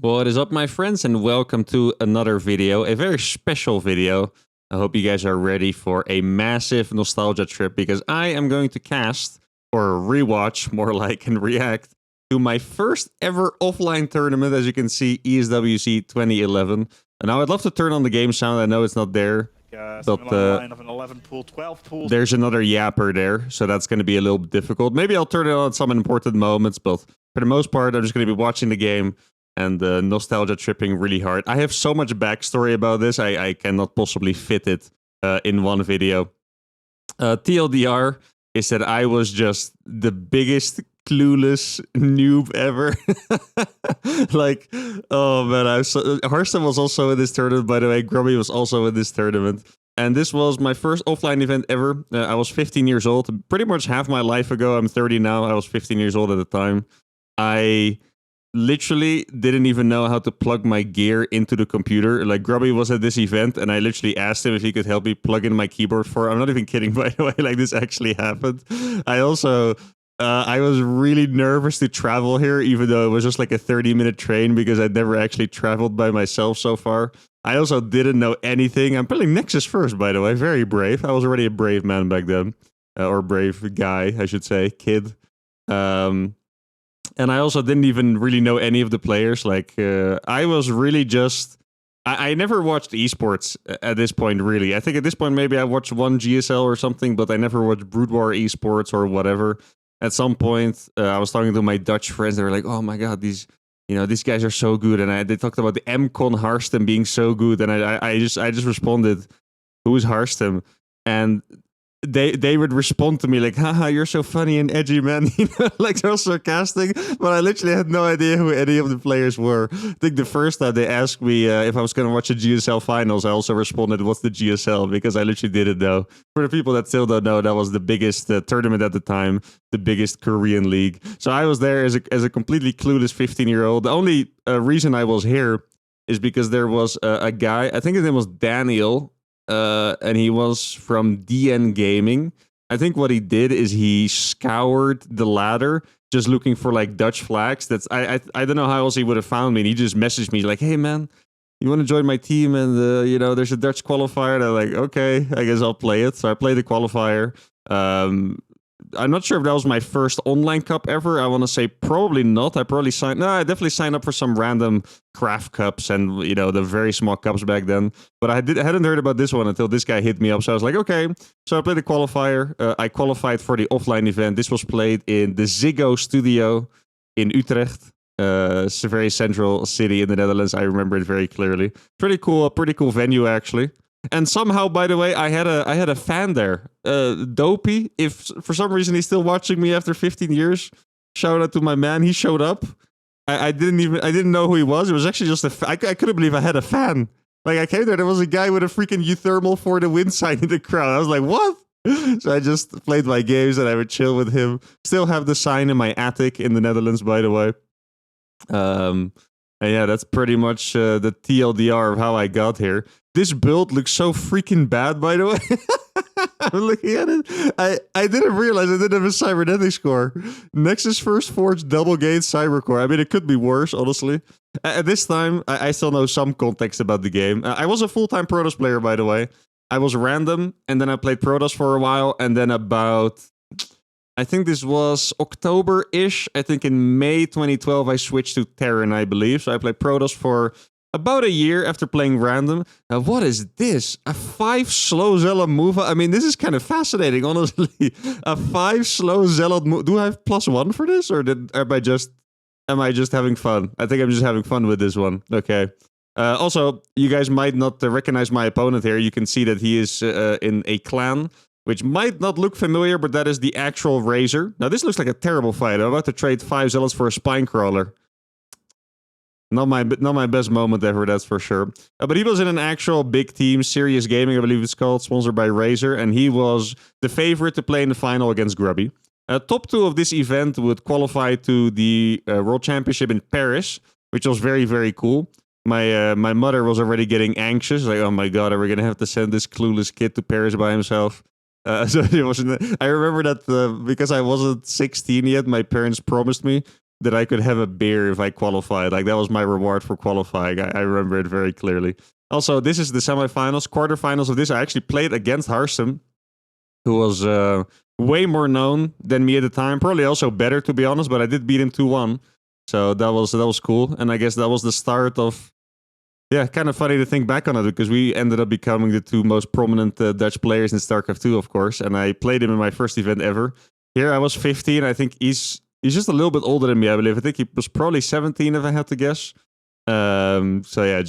What is up, my friends, and welcome to another video, a very special video. I hope you guys are ready for a massive nostalgia trip because I am going to cast, or rewatch more like, and react to my first ever offline tournament, as you can see, ESWC 2011. And now I'd love to turn on the game sound. I know it's not there, but line of an 11 pool, 12 pools. There's another yapper there, so that's going to be a little bit difficult. Maybe I'll turn it on at some important moments, but for the most part, I'm just going to be watching the game and nostalgia tripping really hard. I have so much backstory about this, I cannot possibly fit it in one video. TLDR is that I was just the biggest clueless noob ever. Like, oh man, Harston was also in this tournament, by the way. Grubby was also in this tournament. And this was my first offline event ever. I was 15 years old, pretty much half my life ago. I'm 30 now. I was 15 years old at the time. I literally didn't even know how to plug my gear into the computer. Like, Grubby was at this event, and I literally asked him if he could help me plug in my keyboard for... I'm not even kidding, by the way. Like, this actually happened. I also... I was really nervous to travel here, even though it was just like a 30-minute train, because I'd never actually traveled by myself so far. I also didn't know anything. I'm playing Nexus first, by the way. Very brave. I was already a brave man back then. Or brave guy, I should say. Kid. And I also didn't even really know any of the players. Like, I was really just... I never watched esports at this point, really. I think at this point, maybe I watched one GSL or something, but I never watched Brood War esports or whatever. At some point, I was talking to my Dutch friends. They were like, "Oh my god, these guys are so good." And they talked about the MCon Harstem being so good. And I just responded, "Who's Harstem?" And they would respond to me like, "Haha, you're so funny and edgy, man." You know, like, they're sarcastic. But I literally had no idea who any of the players were. I think the first time they asked me if I was going to watch the GSL finals, I also responded, "What's the GSL?" Because I literally didn't know. For the people that still don't know, that was the biggest tournament at the time, the biggest Korean league. So I was there as a completely clueless 15-year-old. The only reason I was here is because there was a guy, I think his name was Daniel, and he was from DN Gaming. I think what he did is he scoured the ladder just looking for like Dutch flags. That's I don't know how else he would have found me. And he just messaged me like, "Hey man, you want to join my team? And there's a Dutch qualifier." And I'm like, "Okay, I guess I'll play it." So I played the qualifier. I'm not sure if that was my first online cup ever. I want to say probably not. I definitely signed up for some random craft cups and, the very small cups back then. But I hadn't heard about this one until this guy hit me up. So I was like, okay. So I played the qualifier. I qualified for the offline event. This was played in the Ziggo studio in Utrecht. It's a very central city in the Netherlands. I remember it very clearly. Pretty cool venue, actually. And somehow, by the way, I had a fan there, Dopey. If for some reason he's still watching me after 15 years, shout out to my man. He showed up. I didn't know who he was. It was actually just I couldn't believe I had a fan. Like, I came there was a guy with a freaking uThermal for the win sign in the crowd. I was like, what? So I just played my games and I would chill with him. Still have the sign in my attic in the Netherlands, by the way. And yeah, that's pretty much the TLDR of how I got here. This build looks so freaking bad, by the way. I'm looking at it. I didn't realize I didn't have a cybernetics core. Nexus First Forge double gate cyber core. I mean, it could be worse, honestly. At this time, I still know some context about the game. I was a full-time Protoss player, by the way. I was random, and then I played Protoss for a while, and then about... I think this was October-ish. I think in May 2012, I switched to Terran, I believe. So I played Protoss for about a year after playing random. Now, what is this? A 5 slow zealot move? I mean, this is kind of fascinating, honestly. A 5 slow zealot move. Do I have +1 for this? Or am I just having fun? I think I'm just having fun with this one. Okay. Also, you guys might not recognize my opponent here. You can see that he is in a clan, which might not look familiar, but that is the actual Razor. Now, this looks like a terrible fight. I'm about to trade 5 zealots for a spine crawler. Not my best moment ever, that's for sure. But he was in an actual big team, Serious Gaming, I believe it's called, sponsored by Razor, and he was the favorite to play in the final against Grubby. Top 2 of this event would qualify to the World Championship in Paris, which was very, very cool. My mother was already getting anxious, like, oh my god, are we going to have to send this clueless kid to Paris by himself? So it wasn't. I remember that because I wasn't 16 yet, my parents promised me that I could have a beer if I qualified. Like, that was my reward for qualifying. I remember it very clearly. Also, this is the semifinals, quarterfinals of this. I actually played against Harsum, who was way more known than me at the time. Probably also better, to be honest, but I did beat him 2-1. So that was cool. And I guess that was the start of... Yeah, kind of funny to think back on it, because we ended up becoming the two most prominent Dutch players in StarCraft 2, of course. And I played him in my first event ever. Here I was 15. I think he's just a little bit older than me, I believe. I think he was probably 17, if I had to guess. So yeah,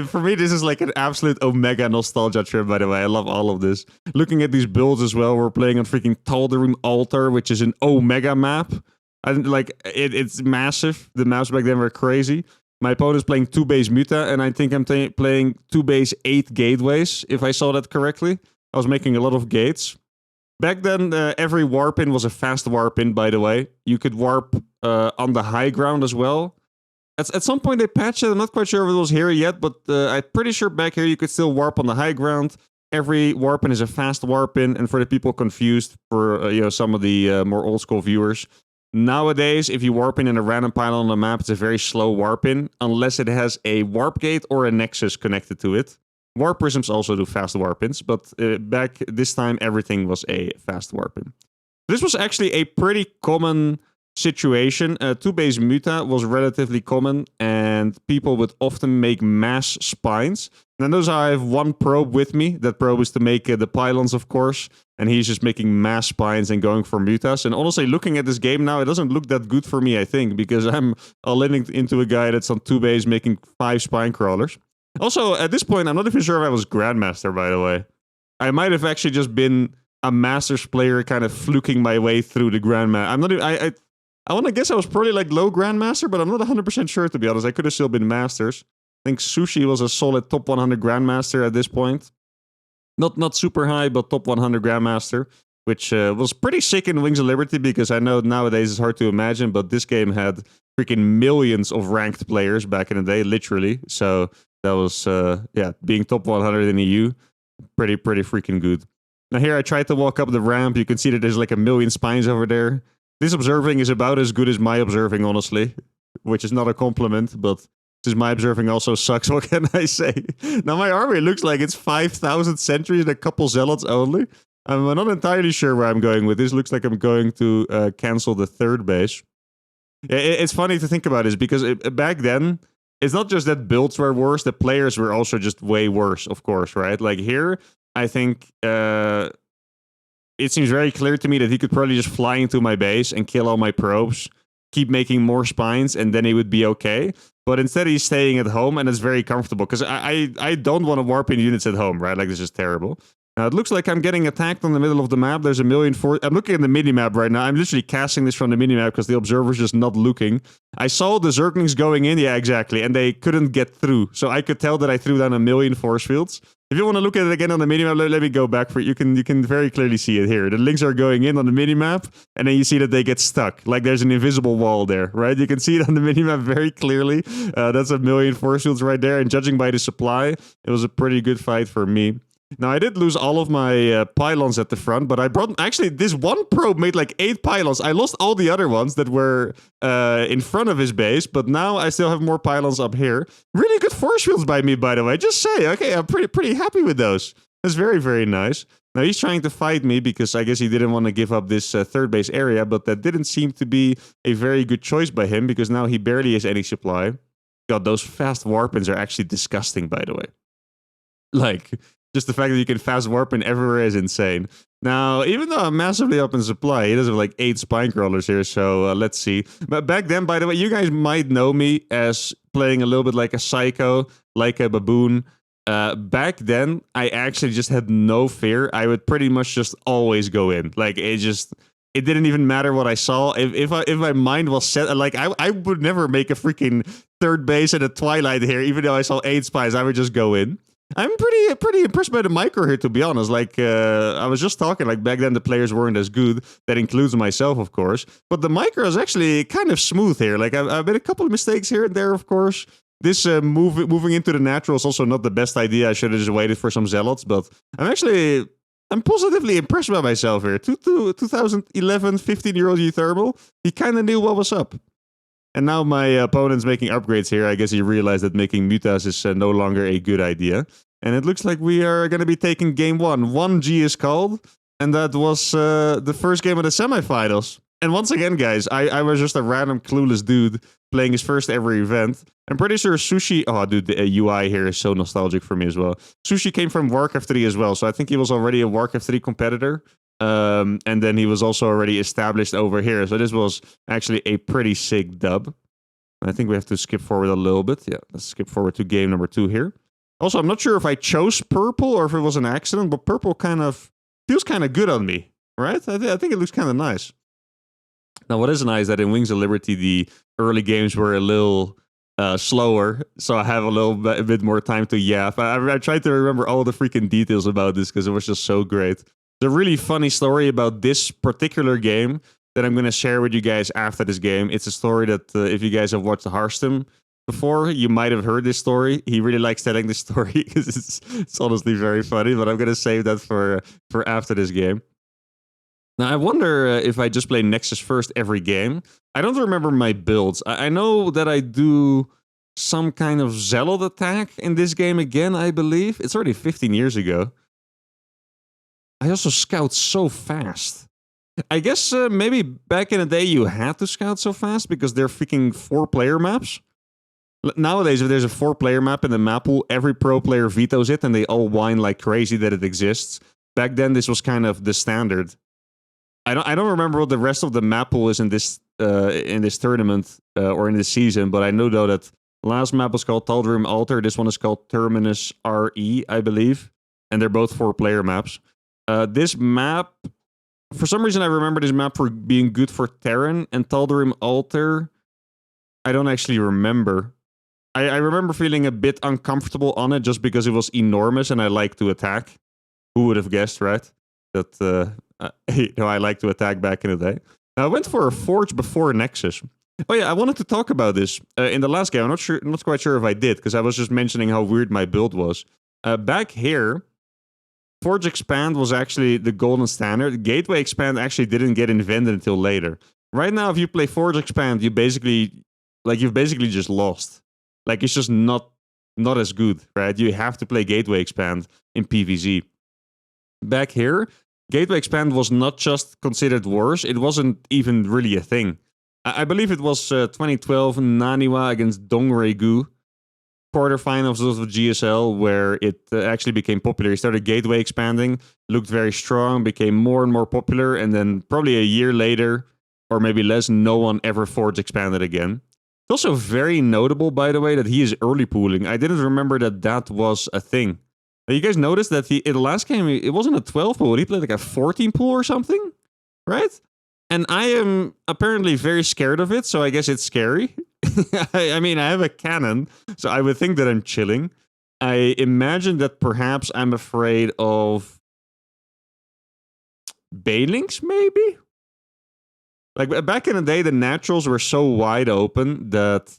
for me, this is like an absolute Omega nostalgia trip, by the way. I love all of this. Looking at these builds as well, we're playing on freaking Tal'Darim Altar, which is an Omega map. It's massive. The maps back then were crazy. My opponent's playing 2 base Muta, and I think I'm playing 2 base 8 gateways, if I saw that correctly. I was making a lot of gates. Back then, every warp in was a fast warp in, by the way. You could warp on the high ground as well. At some point they patched it. I'm not quite sure if it was here yet, but I'm pretty sure back here you could still warp on the high ground. Every warp in is a fast warp in, and for the people confused, for some of the more old school viewers, nowadays, if you warp in a random pylon on the map, it's a very slow warp in, unless it has a warp gate or a nexus connected to it. Warp prisms also do fast warp ins, but back this time, everything was a fast warp in. This was actually a pretty common situation. 2 base Muta was relatively common, and people would often make mass spines. Now, notice I have one probe with me. That probe is to make the pylons, of course, and he's just making mass spines and going for Mutas. And honestly, looking at this game now, it doesn't look that good for me, I think, because I'm all-in into a guy that's on 2 base making 5 spine crawlers. Also, at this point, I'm not even sure if I was Grandmaster, by the way. I might have actually just been a Masters player kind of fluking my way through the Grandmaster. I'm not even... I want to guess I was probably like low Grandmaster, but I'm not 100% sure, to be honest. I could have still been Masters. I think Sushi was a solid top 100 Grandmaster at this point. Not super high, but top 100 Grandmaster, which was pretty sick in Wings of Liberty, because I know nowadays it's hard to imagine, but this game had freaking millions of ranked players back in the day, literally. So that was, being top 100 in EU, pretty freaking good. Now here I tried to walk up the ramp. You can see that there's like a million spines over there. This observing is about as good as my observing, honestly, which is not a compliment, but since my observing also sucks, what can I say? Now, my army looks like it's 5,000 sentries and a couple zealots only. I'm not entirely sure where I'm going with this. Looks like I'm going to cancel the 3rd base. It's funny to think about this, because back then, it's not just that builds were worse, the players were also just way worse, of course, right? Like here, I think... it seems very clear to me that he could probably just fly into my base and kill all my probes, keep making more spines, and then he would be okay. But instead he's staying at home, and it's very comfortable, because I don't want to warp in units at home, right? Like, this is terrible. Now, it looks like I'm getting attacked on the middle of the map. There's a million... I'm looking at the minimap right now. I'm literally casting this from the minimap because the observer's just not looking. I saw the Zerglings going in, yeah, exactly, and they couldn't get through. So I could tell that I threw down a million force fields. If you want to look at it again on the minimap, let me go back for it. You can very clearly see it here. The links are going in on the minimap, and then you see that they get stuck. Like, there's an invisible wall there, right? You can see it on the minimap very clearly. That's a million force fields right there, and judging by the supply, it was a pretty good fight for me. Now, I did lose all of my pylons at the front, but I brought... Actually, this one probe made like 8 pylons. I lost all the other ones that were in front of his base, but now I still have more pylons up here. Really good force fields by me, by the way. Just say, okay, I'm pretty happy with those. That's very, very nice. Now, he's trying to fight me because I guess he didn't want to give up this 3rd base area, but that didn't seem to be a very good choice by him, because now he barely has any supply. God, those fast warp-ins are actually disgusting, by the way. Like... Just the fact that you can fast warp in everywhere is insane. Now, even though I'm massively up in supply, he does have like 8 spine crawlers here, so let's see. But back then, by the way, you guys might know me as playing a little bit like a psycho, like a baboon. Back then, I actually just had no fear. I would pretty much just always go in. Like, it didn't even matter what I saw. If my mind was set, like, I would never make a freaking 3rd base at a Twilight here, even though I saw 8 spines, I would just go in. I'm pretty impressed by the micro here, to be honest. Like, I was just talking, like, back then the players weren't as good. That includes myself, of course. But the micro is actually kind of smooth here. Like, I've made a couple of mistakes here and there, of course. This moving into the natural is also not the best idea. I should have just waited for some zealots. But I'm actually I'm positively impressed by myself here. 2011, 15-year-old uThermal, he kind of knew what was up. And now my opponent's making upgrades here. I guess he realized that making mutas is no longer a good idea. And it looks like we are going to be taking game 1. 1G is called, and that was the first game of the semifinals. And once again, guys, I was just a random clueless dude playing his first ever event. I'm pretty sure Sushi... Oh, dude, the UI here is so nostalgic for me as well. Sushi came from Warcraft 3 as well, so I think he was already a Warcraft 3 competitor. And then he was also already established over here. So this was actually a pretty sick dub. I think we have to skip forward a little bit. Yeah, let's skip forward to game number 2 here. Also, I'm not sure if I chose purple or if it was an accident, but purple kind of feels kind of good on me, right? I think it looks kind of nice. Now, what is nice is that in Wings of Liberty, the early games were a little slower, so I have a bit more time to yap. I tried to remember all the freaking details about this because it was just so great. There's a really funny story about this particular game that I'm going to share with you guys after this game. It's a story that if you guys have watched the Hearthstone before, you might have heard this story. He really likes telling this story because it's honestly very funny, but I'm going to save that for after this game. Now, I wonder if I just play Nexus first every game. I don't remember my builds. I know that I do some kind of Zealot attack in this game again, I believe. It's already 15 years ago. I also scout so fast. I guess maybe back in the day you had to scout so fast because they're freaking 4-player maps. Nowadays, if there's a 4-player map in the map pool, every pro player vetoes it and they all whine like crazy that it exists. Back then, this was kind of the standard. I don't remember what the rest of the map pool is in this tournament or in this season, but I know though that last map was called Tal'Darim Altar. This one is called Terminus RE, I believe, and they're both 4-player maps. This map, for some reason, I remember this map for being good for Terran, and Tal'Darim Altar, I don't actually remember. I remember feeling a bit uncomfortable on it just because it was enormous and I like to attack. Who would have guessed, right? That I like to attack back in the day. Now, I went for a Forge before Nexus. Oh yeah, I wanted to talk about this in the last game. I'm not quite sure if I did because I was just mentioning how weird my build was. Back here, Forge Expand was actually the golden standard. Gateway Expand actually didn't get invented until later. Right now, if you play Forge Expand, you've basically just lost. Like, it's just not as good, right? You have to play Gateway Expand in PvZ. Back here, Gateway Expand was not just considered worse, it wasn't even really a thing. I believe it was 2012 Naniwa against Dongregu quarterfinals of GSL where it actually became popular. He started Gateway Expanding, looked very strong, became more and more popular, and then probably a year later, or maybe less, no one ever Forge Expanded again. It's also very notable, by the way, that he is early pooling. I didn't remember that was a thing. You guys noticed that in the last game, it wasn't a 12 pool. He played like a 14 pool or something, right? And I am apparently very scared of it, so I guess it's scary. I mean, I have a cannon, so I would think that I'm chilling. I imagine that perhaps I'm afraid of Banelings, maybe? Like, back in the day, the naturals were so wide open that...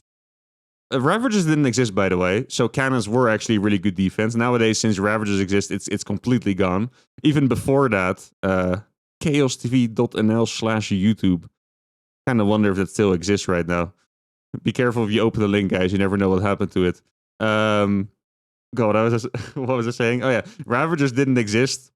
Ravages didn't exist, by the way, so cannons were actually really good defense. Nowadays, since Ravages exist, it's completely gone. Even before that, chaostv.nl/YouTube. Kind of wonder if that still exists right now. Be careful if you open the link, guys. You never know what happened to it. God, what was I saying? Oh, yeah. Ravagers didn't exist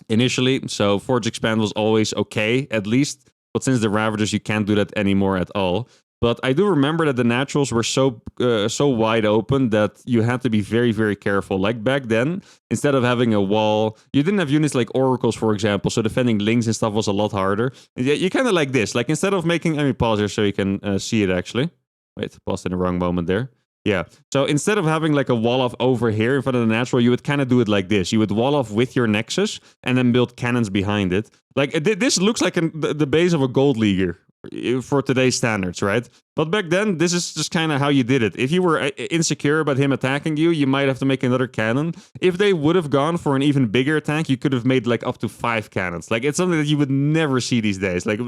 initially, so Forge Expand was always okay, at least. But since the Ravagers, you can't do that anymore at all. But I do remember that the naturals were so wide open that you had to be very, very careful. Like back then, instead of having a wall, you didn't have units like Oracles, for example, so defending links and stuff was a lot harder. You kind of like this. Like instead of making... Let me pause here so you can see it, actually. Wait, paused in the wrong moment there. Yeah. So instead of having like a wall off over here in front of the natural, you would kind of do it like this. You would wall off with your Nexus and then build cannons behind it. Like this looks like the base of a gold leaguer for today's standards, right? But back then, this is just kind of how you did it. If you were insecure about him attacking you, you might have to make another cannon. If they would have gone for an even bigger attack, you could have made like up to 5 cannons. Like it's something that you would never see these days. Like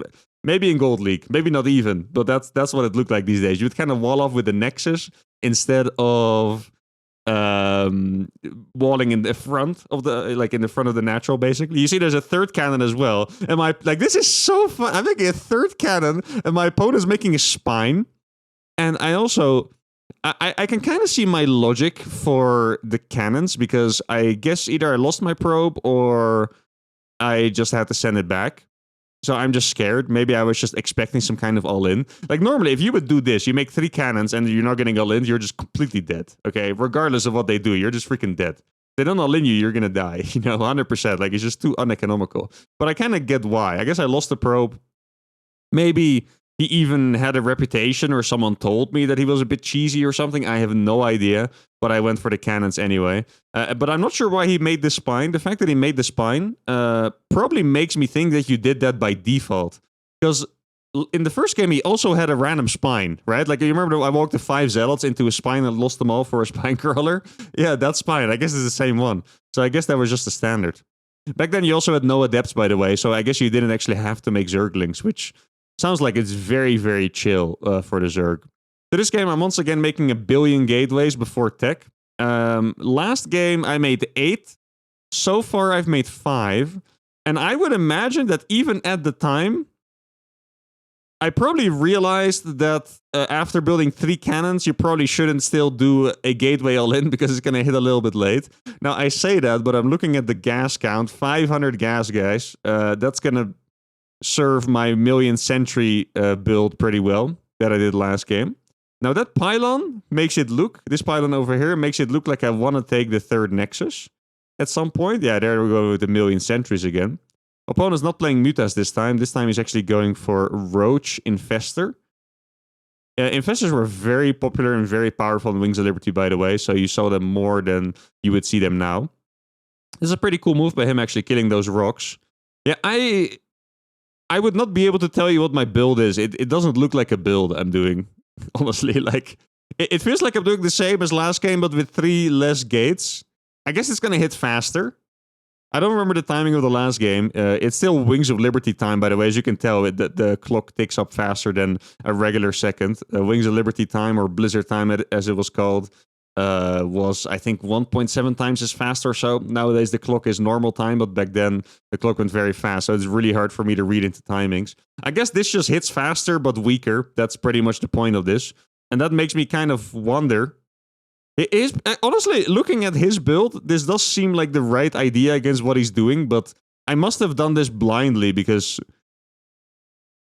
maybe in Gold League, maybe not even, but that's what it looked like these days. You would kind of wall off with the Nexus instead of walling in the front of the in the front of the natural. Basically, you see, there's a third cannon as well. And this is so fun. I'm making a third cannon, and my opponent's making a spine. And I also. I can kind of see my logic for the cannons, because I guess either I lost my probe or I just had to send it back. So I'm just scared. Maybe I was just expecting some kind of all-in. Like, normally, if you would do this, you make 3 cannons and you're not getting all-in, you're just completely dead. Okay? Regardless of what they do, you're just freaking dead. If they don't all-in you, you're gonna die. 100%. Like, it's just too uneconomical. But I kind of get why. I guess I lost the probe. Maybe he even had a reputation, or someone told me that he was a bit cheesy or something. I have no idea, but I went for the cannons anyway. But I'm not sure why he made the spine. The fact that he made the spine probably makes me think that you did that by default. Because in the first game, he also had a random spine, right? Like, you remember I walked the 5 zealots into a spine and lost them all for a spine crawler? Yeah, that spine. I guess it's the same one. So I guess that was just the standard. Back then, you also had no adepts, by the way. So I guess you didn't actually have to make Zerglings, which... sounds like it's very, very chill for the Zerg. So this game, I'm once again making 1 billion gateways before tech. Last game, I made 8. So far, I've made 5. And I would imagine that even at the time, I probably realized that after building 3 cannons, you probably shouldn't still do a gateway all-in, because it's going to hit a little bit late. Now, I say that, but I'm looking at the gas count. 500 gas, guys. That's going to serve my million sentry build pretty well that I did last game. Now that pylon makes it look, this pylon over here makes it look like I want to take the 3rd nexus at some point. Yeah, there we go with the million sentries again. Opponent's not playing Mutas this time. This time he's actually going for Roach Infestor. Infestors were very popular and very powerful in Wings of Liberty, by the way, so you saw them more than you would see them now. This is a pretty cool move by him, actually killing those rocks. Yeah, I would not be able to tell you what my build is. It doesn't look like a build I'm doing, honestly. Like, it feels like I'm doing the same as last game, but with 3 less gates. I guess it's going to hit faster. I don't remember the timing of the last game. It's still Wings of Liberty time, by the way. As you can tell, the clock ticks up faster than a regular second. Wings of Liberty time, or Blizzard time as it was called, was, I think, 1.7 times as fast or so. Nowadays, the clock is normal time, but back then, the clock went very fast, so it's really hard for me to read into timings. I guess this just hits faster, but weaker. That's pretty much the point of this. And that makes me kind of wonder... honestly, looking at his build, this does seem like the right idea against what he's doing, but I must have done this blindly, because...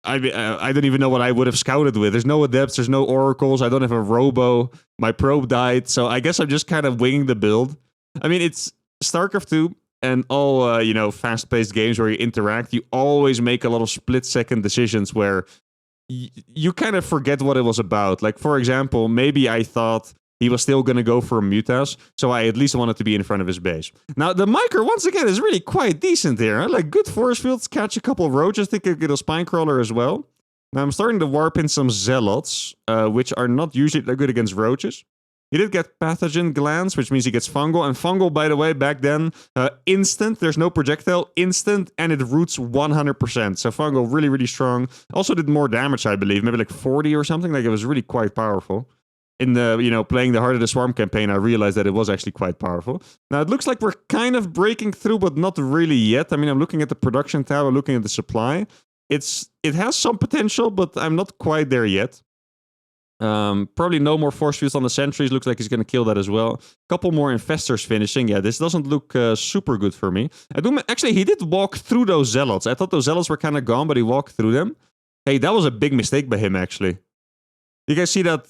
I don't even know what I would have scouted with. There's no adepts, there's no oracles, I don't have a robo, my probe died, so I guess I'm just kind of winging the build. I mean, it's StarCraft 2, and all, fast-paced games where you interact, you always make a lot of split-second decisions where you kind of forget what it was about. Like, for example, maybe I thought he was still going to go for a Mutas, so I at least wanted to be in front of his base. Now, the Micro, once again, is really quite decent here. Huh? Like, good force fields, catch a couple of roaches, think I get a spine crawler as well. Now, I'm starting to warp in some zealots, which are not usually that good against roaches. He did get pathogen glands, which means he gets fungal. And fungal, by the way, back then, instant. There's no projectile, instant, and it roots 100%. So fungal, really, really strong. Also did more damage, I believe. Maybe like 40 or something. Like, it was really quite powerful. In the, playing the Heart of the Swarm campaign, I realized that it was actually quite powerful. Now, it looks like we're kind of breaking through, but not really yet. I mean, I'm looking at the production tab, I'm looking at the supply. It has some potential, but I'm not quite there yet. Probably no more force fields on the sentries. Looks like he's going to kill that as well. Couple more infestors finishing. Yeah, this doesn't look super good for me. Actually, he did walk through those zealots. I thought those zealots were kind of gone, but he walked through them. Hey, that was a big mistake by him, actually. You guys see that?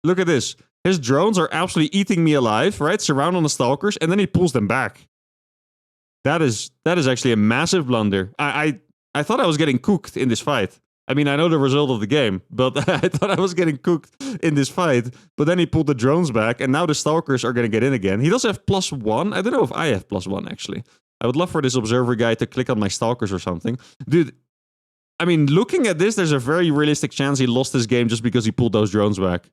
Look at this. His drones are absolutely eating me alive, right? Surround on the stalkers, and then he pulls them back. That is actually a massive blunder. I thought I was getting cooked in this fight. I mean, I know the result of the game, but I thought I was getting cooked in this fight. But then he pulled the drones back, and now the stalkers are going to get in again. He does have +1. I don't know if I have +1, actually. I would love for this observer guy to click on my stalkers or something. Dude, I mean, looking at this, there's a very realistic chance he lost this game just because he pulled those drones back.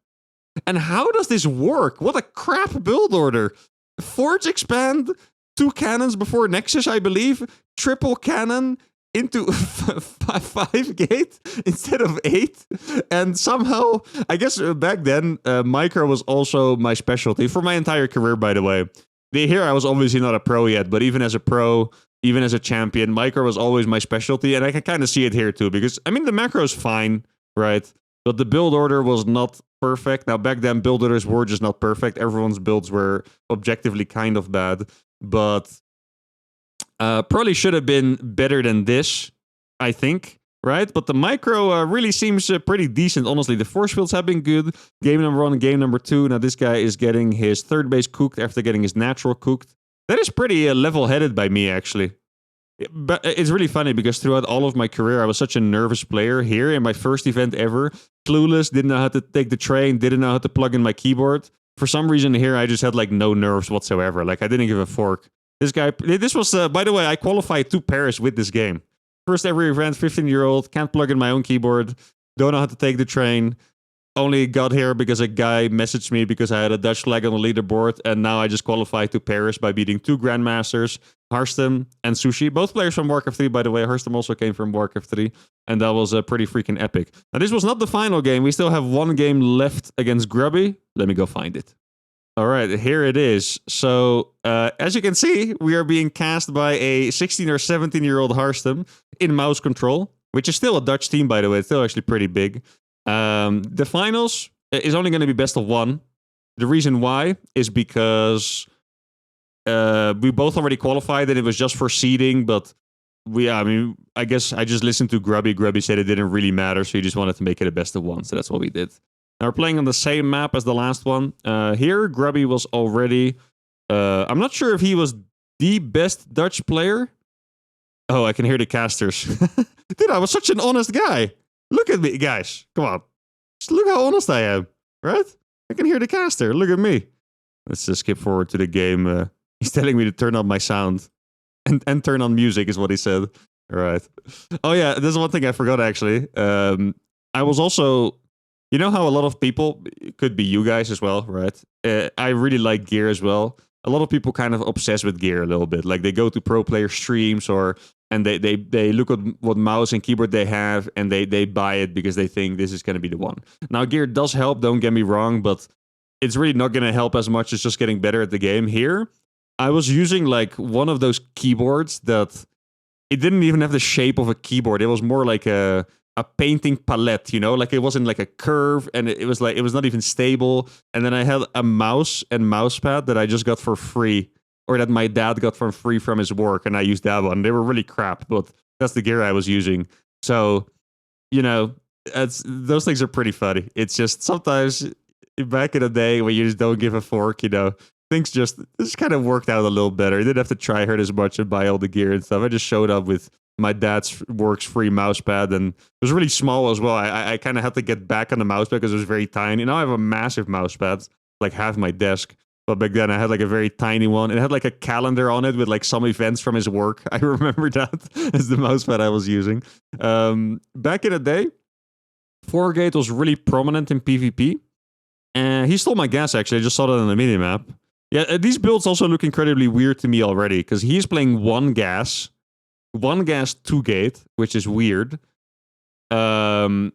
And how does this work? What a crap build order. Forge expand, 2 cannons before Nexus, I believe. Triple cannon, into 5 gate instead of 8. And somehow, I guess back then, micro was also my specialty for my entire career, by the way. Here, I was obviously not a pro yet, but even as a pro, even as a champion, micro was always my specialty. And I can kind of see it here too, because, I mean, the macro is fine, right? But the build order was not perfect. Now, back then, build orders were just not perfect. Everyone's builds were objectively kind of bad. But probably should have been better than this, I think, right? But the micro really seems pretty decent, honestly. The force fields have been good. Game number 1 and game number 2. Now, this guy is getting his third base cooked after getting his natural cooked. That is pretty level-headed by me, actually. But it's really funny because throughout all of my career, I was such a nervous player. Here in my first event ever, clueless, didn't know how to take the train, didn't know how to plug in my keyboard. For some reason here, I just had like no nerves whatsoever. Like I didn't give a fork. This guy, this was, by the way, I qualified to Paris with this game. First ever event, 15-year-old, can't plug in my own keyboard, don't know how to take the train. Only got here because a guy messaged me because I had a Dutch flag on the leaderboard, and now I just qualified to Paris by beating 2 Grandmasters, Harstem and Sushi. Both players from Warcraft 3, by the way. Harstem also came from Warcraft 3, and that was pretty freaking epic. Now, this was not the final game. We still have 1 game left against Grubby. Let me go find it. All right, here it is. So, as you can see, we are being cast by a 16 or 17-year-old Harstem in mouse control, which is still a Dutch team, by the way. It's still actually pretty big. The finals is only going to be best of 1. The reason why is because we both already qualified and it was just for seeding, but I guess I just listened to Grubby. Grubby said it didn't really matter, so he just wanted to make it a best of 1, so that's what we did. Now we're playing on the same map as the last one. Here, Grubby was already... I'm not sure if he was the best Dutch player. Oh, I can hear the casters. Dude, I was such an honest guy. Look at me, guys. Come on. Just look how honest I am, right? I can hear the caster. Look at me. Let's just skip forward to the game. He's telling me to turn on my sound. And turn on music is what he said. All right. Oh, yeah. There's one thing I forgot, actually. I was also... You know how a lot of people, it could be you guys as well, right? I really like gear as well. A lot of people kind of obsess with gear a little bit. Like they go to pro player streams and they look at what mouse and keyboard they have and they buy it because they think this is going to be the one. Now gear does help, don't get me wrong, but it's really not going to help as much as just getting better at the game. Here, I was using like one of those keyboards that it didn't even have the shape of a keyboard. It was more like a painting palette, you know, like it wasn't like a curve and it was not even stable. And then I had a mouse and mouse pad that I just got for free, or that my dad got for free from his work, and I used that one. They were really crap, but that's the gear I was using. So, you know, those things are pretty funny. It's just sometimes back in the day when you just don't give a fork, you know, things just kind of worked out a little better. I didn't have to try hard as much and buy all the gear and stuff. I just showed up with my dad's works free mouse pad, and it was really small as well. I kind of had to get back on the mouse pad because it was very tiny. Now I have a massive mouse pad, like half my desk. But back then I had like a very tiny one. It had like a calendar on it with like some events from his work. I remember that as the mouse pad I was using. Back in the day, 4Gate was really prominent in PvP. And he stole my gas, actually. I just saw that on the minimap. Yeah, these builds also look incredibly weird to me already, because he's playing 1 gas, 2 gate, which is weird. And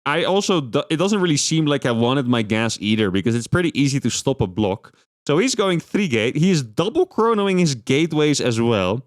I also, it doesn't really seem like I wanted my gas either, because it's pretty easy to stop a block. So he's going 3 gate. He's double chronoing his gateways as well.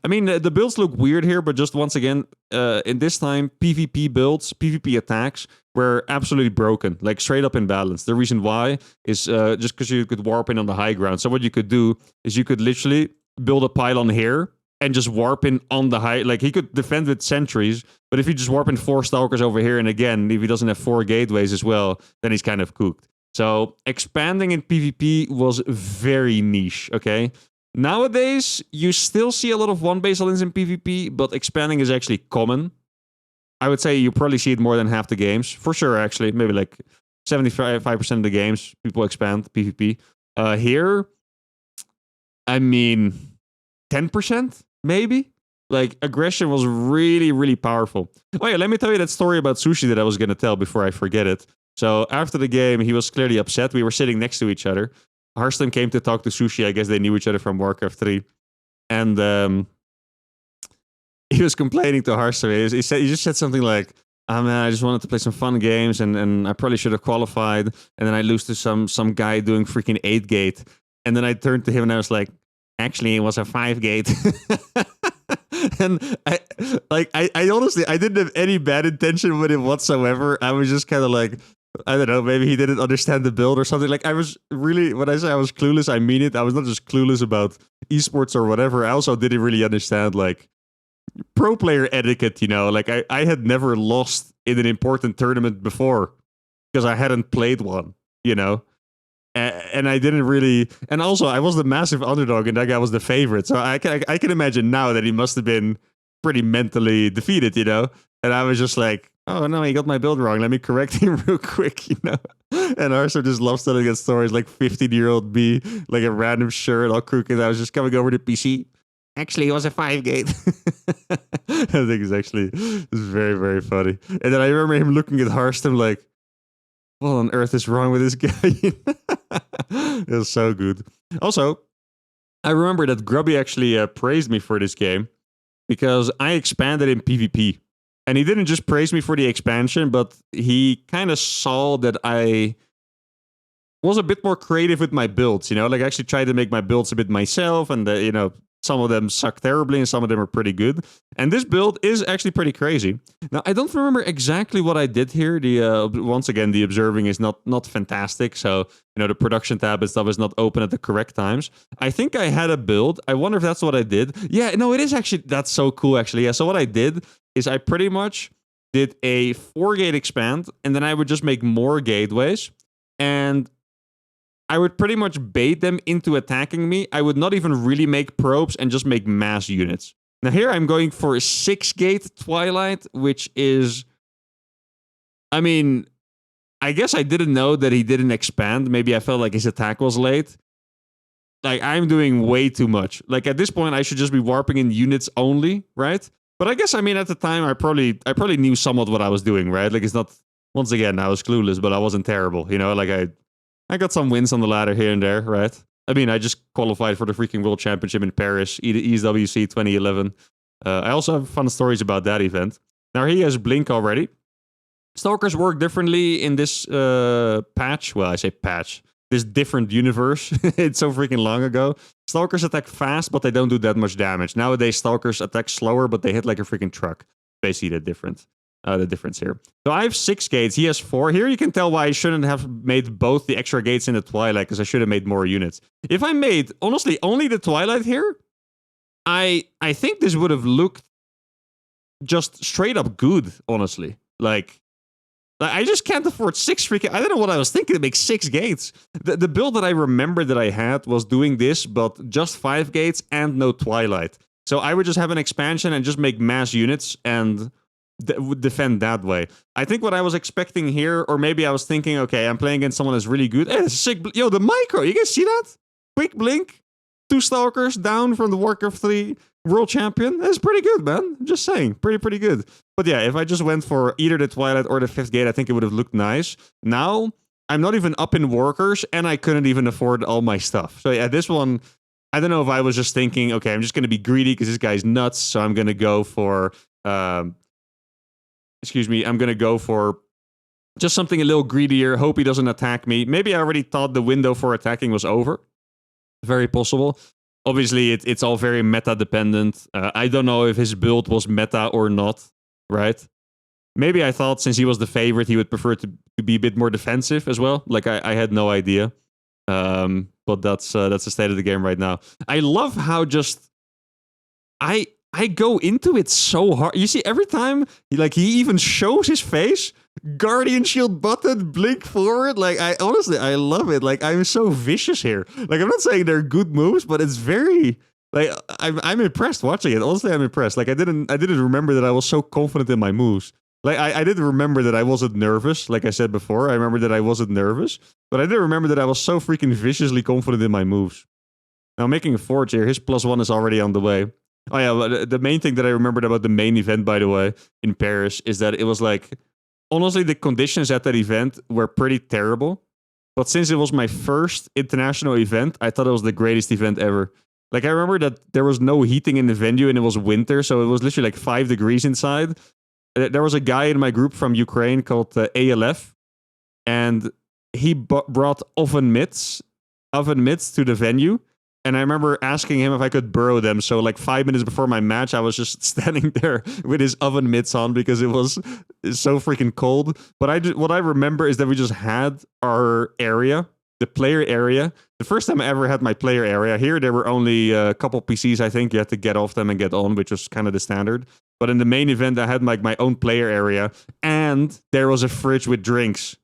I mean, the builds look weird here, but just once again, in this time, PvP builds, PvP attacks were absolutely broken, like straight up imbalanced. The reason why is just because you could warp in on the high ground. So what you could do is you could literally build a pylon here and just warp in on the high. Like he could defend with sentries, but if you just warp in 4 stalkers over here, and again, if he doesn't have 4 gateways as well, then he's kind of cooked. So expanding in PvP was very niche, okay? Nowadays, you still see a lot of 1-base all-ins in PvP, but expanding is actually common. I would say you probably see it more than half the games. For sure, actually. Maybe like 75% of the games, people expand PvP. Here, I mean, 10%, maybe? Like, aggression was really, really powerful. Oh yeah, let me tell you that story about Sushi that I was going to tell before I forget it. So, after the game, he was clearly upset. We were sitting next to each other. Harstem came to talk to Sushi. I guess they knew each other from Warcraft 3. And he was complaining to Hearthstone. He just said something like, "Oh man, I just wanted to play some fun games, and I probably should have qualified, and then I lose to some guy doing freaking 8-gate." And then I turned to him and I was like, "Actually, it was a 5-gate." And I honestly, I didn't have any bad intention with him whatsoever. I was just kind of like, I don't know, maybe he didn't understand the build or something. Like, I was really, when I say I was clueless, I mean it. I was not just clueless about esports or whatever. I also didn't really understand, like, pro player etiquette, you know? Like, I had never lost in an important tournament before because I hadn't played one, you know? And I didn't really, and also I was the massive underdog and that guy was the favorite. So I can imagine now that he must have been pretty mentally defeated, you know? And I was just like, oh no, he got my build wrong. Let me correct him real quick, you know? And Arso just loves telling us stories like 15-year-old me, like a random shirt, all crooked. I was just coming over to PC. Actually, it was a 5-gate. I think it's very, very funny. And then I remember him looking at Hearthstone like, what on earth is wrong with this guy? It was so good. Also, I remember that Grubby actually praised me for this game because I expanded in PvP. And he didn't just praise me for the expansion, but he kind of saw that I was a bit more creative with my builds, you know? Like, I actually tried to make my builds a bit myself, and, you know, some of them suck terribly and some of them are pretty good. And this build is actually pretty crazy. Now, I don't remember exactly what I did here. Once again, the observing is not fantastic. So, you know, the production tab and stuff is not open at the correct times. I think I had a build. I wonder if that's what I did. Yeah, no, it is actually, that's so cool, actually. Yeah, so what I did is I pretty much did a 4-gate expand, and then I would just make more gateways. And I would pretty much bait them into attacking me. I would not even really make probes and just make mass units. Now here I'm going for a 6-gate Twilight, which is... I mean, I guess I didn't know that he didn't expand. Maybe I felt like his attack was late. Like, I'm doing way too much. Like, at this point, I should just be warping in units only, right? But I guess, I mean, at the time, I probably knew somewhat what I was doing, right? Like, it's not... Once again, I was clueless, but I wasn't terrible, you know? Like, I got some wins on the ladder here and there, right? I mean, I just qualified for the freaking World Championship in Paris, ESWC 2011. I also have fun stories about that event. Now, he has Blink already. Stalkers work differently in this patch. Well, I say patch. This different universe. It's so freaking long ago. Stalkers attack fast, but they don't do that much damage. Nowadays, Stalkers attack slower, but they hit like a freaking truck. Basically, the difference here. So I have 6 gates. He has 4. Here you can tell why I shouldn't have made both the extra gates in the Twilight, because I should have made more units. If I made, honestly, only the Twilight here, I think this would have looked just straight up good, honestly. Like I just can't afford 6 freaking... I don't know what I was thinking to make 6 gates. The build that I remember that I had was doing this, but just 5 gates and no Twilight. So I would just have an expansion and just make mass units and... would defend that way. I think what I was expecting here, or maybe I was thinking, okay, I'm playing against someone that's really good. Hey, that's a sick... Yo, the micro, you guys see that? Quick blink, 2 Stalkers down from the Warcraft 3 World Champion. That's pretty good, man. I'm just saying, pretty good. But yeah, if I just went for either the Twilight or the 5th gate, I think it would have looked nice. Now, I'm not even up in workers, and I couldn't even afford all my stuff. So yeah, this one... I don't know if I was just thinking, okay, I'm just going to be greedy because this guy's nuts, so I'm going to go for... I'm going to go for just something a little greedier. Hope he doesn't attack me. Maybe I already thought the window for attacking was over. Very possible. Obviously, it's all very meta-dependent. I don't know if his build was meta or not, right? Maybe I thought since he was the favorite, he would prefer to be a bit more defensive as well. Like, I had no idea. But that's the state of the game right now. I love how just... I go into it so hard. You see, every time he even shows his face, Guardian Shield button, blink forward. Like, I love it. Like, I'm so vicious here. Like, I'm not saying they're good moves, but it's very... Like, I'm impressed watching it. Honestly, I'm impressed. Like, I didn't remember that I was so confident in my moves. Like, I didn't remember that I wasn't nervous. Like I said before, I remember that I wasn't nervous. But I didn't remember that I was so freaking viciously confident in my moves. Now, making a forge here. His +1 is already on the way. Oh yeah, but the main thing that I remembered about the main event, by the way, in Paris, is that it was like... Honestly, the conditions at that event were pretty terrible. But since it was my first international event, I thought it was the greatest event ever. Like, I remember that there was no heating in the venue and it was winter, so it was literally like 5 degrees inside. There was a guy in my group from Ukraine called ALF, and he brought oven mitts to the venue. And I remember asking him if I could borrow them. So like 5 minutes before my match, I was just standing there with his oven mitts on because it was so freaking cold. But what I remember is that we just had our area, the player area. The first time I ever had my player area. Here, there were only a couple PCs, I think. You had to get off them and get on, which was kind of the standard. But in the main event, I had like my own player area. And there was a fridge with drinks.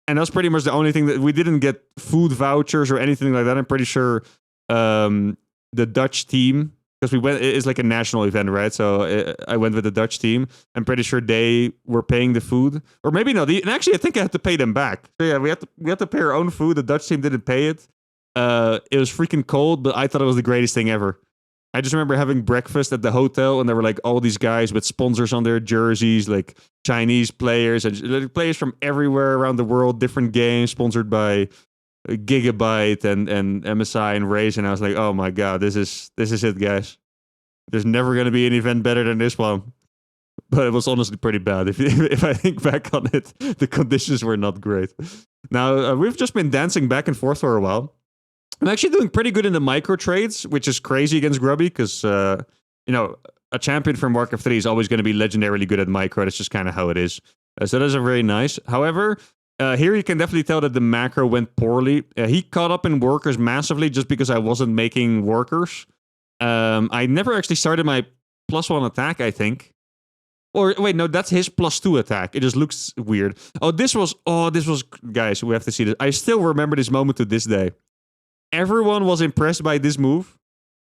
And that's pretty much the only thing that we didn't get food vouchers or anything like that. I'm pretty sure the Dutch team, because we went, it's like a national event, right? So I went with the Dutch team. I'm pretty sure they were paying the food, or maybe no. And actually, I think I had to pay them back. So yeah, we had to pay our own food. The Dutch team didn't pay it. It was freaking cold, but I thought it was the greatest thing ever. I just remember having breakfast at the hotel, and there were like all these guys with sponsors on their jerseys, like Chinese players and players from everywhere around the world, different games, sponsored by Gigabyte and MSI and Raze. And I was like, oh my god, this is it, guys. There's never going to be an event better than this one. But it was honestly pretty bad. If I think back on it, the conditions were not great. Now, we've just been dancing back and forth for a while. I'm actually doing pretty good in the micro trades, which is crazy against Grubby because, a champion from Warcraft 3 is always going to be legendarily good at micro. That's just kind of how it is. So that's very nice. However, here you can definitely tell that the macro went poorly. He caught up in workers massively just because I wasn't making workers. I never actually started my +1 attack, I think. Or wait, no, that's his +2 attack. It just looks weird. This was, guys, we have to see this. I still remember this moment to this day. Everyone was impressed by this move,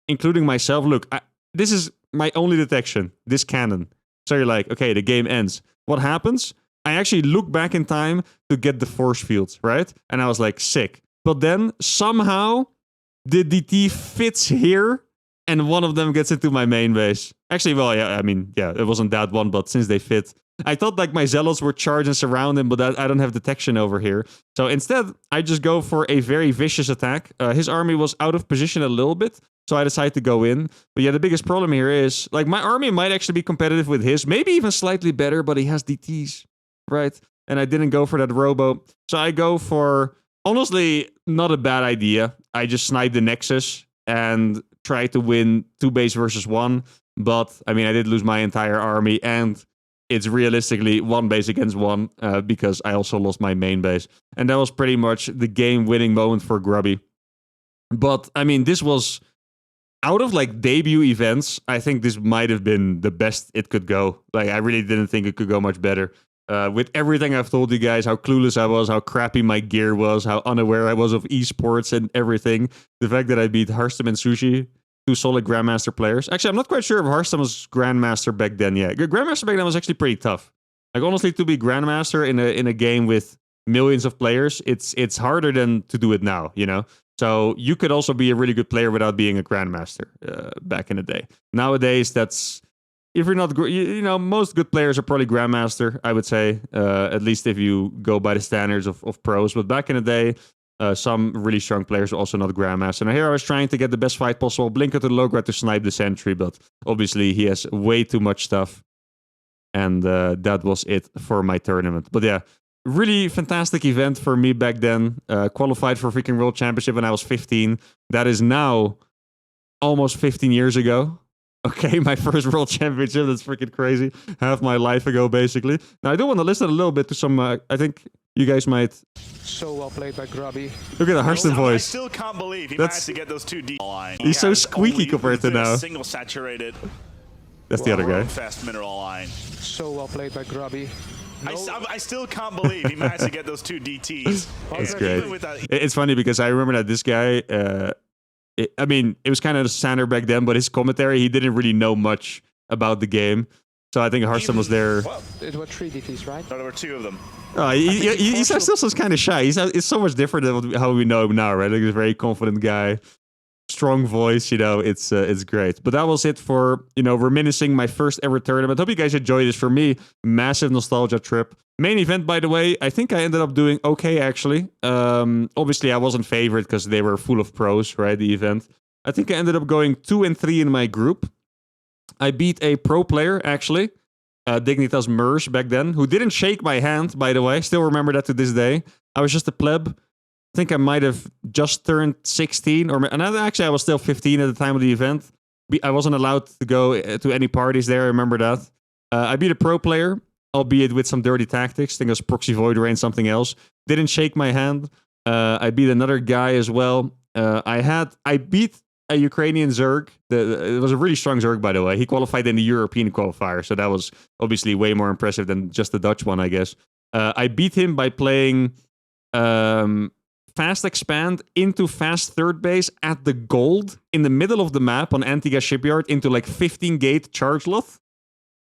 including myself. Look, this is my only detection, this cannon. So you're like, okay, the game ends. What happens? I actually look back in time to get the force fields, right? And I was like, sick. But then somehow the DT fits here and one of them gets into my main base. Actually, well, yeah, I mean, yeah, it wasn't that one, but since they fit, I thought like my zealots were charged and surround him, but I don't have detection over here. So instead, I just go for a very vicious attack. His army was out of position a little bit, so I decided to go in. But yeah, the biggest problem here is, like, my army might actually be competitive with his, maybe even slightly better, but he has DTs, right? And I didn't go for that robo. So I go for, honestly, not a bad idea. I just snipe the Nexus and try to win 2 base versus 1. But, I mean, I did lose my entire army, and it's realistically 1 base against 1 because I also lost my main base. And that was pretty much the game-winning moment for Grubby. But, I mean, this was, out of, like, debut events, I think this might have been the best it could go. Like, I really didn't think it could go much better. With everything I've told you guys, how clueless I was, how crappy my gear was, how unaware I was of esports and everything. The fact that I beat Harstam and Sushi, 2 solid Grandmaster players. Actually, I'm not quite sure if Harstam was Grandmaster back then. Yeah, Grandmaster back then was actually pretty tough. Like, honestly, to be Grandmaster in a game with millions of players, it's harder than to do it now, you know? So you could also be a really good player without being a Grandmaster back in the day. Nowadays, that's... If you're not, most good players are probably Grandmaster, I would say, at least if you go by the standards of pros. But back in the day, some really strong players were also not Grandmaster. And here I was trying to get the best fight possible, Blinker to the low grad to snipe the sentry, but obviously he has way too much stuff. And that was it for my tournament. But yeah, really fantastic event for me back then. Qualified for freaking World Championship when I was 15. That is now almost 15 years ago. Okay, my first World Championship, that's freaking crazy. Half my life ago, basically. Now, I do want to listen a little bit to some, I think you guys might... So well played by Grubby. Look at the Harstam voice. I still can't believe he managed to get those 2 D line. He's so squeaky compared to now. Single saturated. That's the other guy. Fast mineral line. So well played by Grubby. I still can't believe he managed to get those 2 DTs. That's great. It's funny because I remember that this guy... it was kind of standard back then, but his commentary, he didn't really know much about the game. So I think Harstam was there. Well, it were 3 DTs, right? No, there were 2 of them. He still sounds kind of shy. It's so much different than how we know him now, right? Like, he's a very confident guy. Strong voice, it's great. But that was it for, reminiscing my first ever tournament. Hope you guys enjoyed this. For me, massive nostalgia trip. Main event, by the way, I think I ended up doing okay, actually. Obviously, I wasn't favored because they were full of pros, right, the event. I think I ended up going 2-3 in my group. I beat a pro player, actually, Dignitas Merge back then, who didn't shake my hand, by the way. Still remember that to this day. I was just a pleb. I think I might have just turned 16, and actually I was still 15 at the time of the event. I wasn't allowed to go to any parties there, I remember that. I beat a pro player, albeit with some dirty tactics. I think it was Proxy Void Rain, something else. Didn't shake my hand. I beat another guy as well. I beat a Ukrainian Zerg. It was a really strong Zerg, by the way. He qualified in the European qualifier, so that was obviously way more impressive than just the Dutch one, I guess. I beat him by playing fast expand into fast third base at the gold in the middle of the map on Antigua Shipyard into like 15 gate charge loth.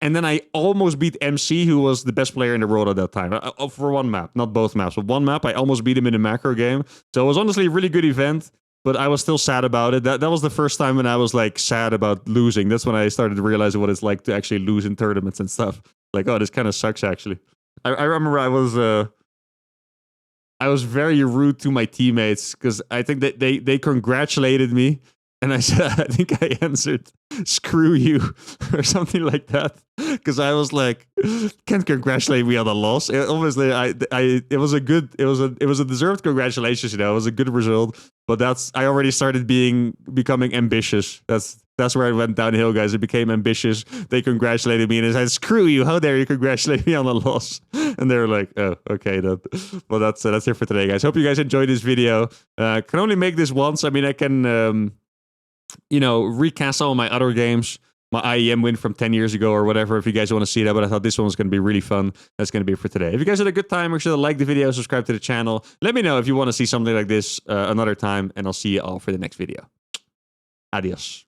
And then I almost beat MC, who was the best player in the world at that time. For one map, not both maps, but one map. I almost beat him in a macro game. So it was honestly a really good event, but I was still sad about it. That was the first time when I was like sad about losing. That's when I started to realize what it's like to actually lose in tournaments and stuff. Like, oh, this kind of sucks, actually. I remember I was very rude to my teammates because I think that they congratulated me. And I said, I think I answered, "Screw you," or something like that, because I was like, "Can't congratulate me on a loss." Obviously, it was a deserved congratulations. You know, it was a good result. But I already started becoming ambitious. That's where I went downhill, guys. It became ambitious. They congratulated me, and I said, "Screw you! How dare you congratulate me on a loss?" And they were like, "Oh, okay, then." Well, that's it for today, guys. Hope you guys enjoyed this video. Can only make this once. I mean, I can. Recast all my other games, my IEM win from 10 years ago or whatever, if you guys want to see that, but I thought this one was going to be really fun. That's going to be it for today. If you guys had a good time, make sure to like the video, subscribe to the channel. Let me know if you want to see something like this another time, and I'll see you all for the next video. Adios.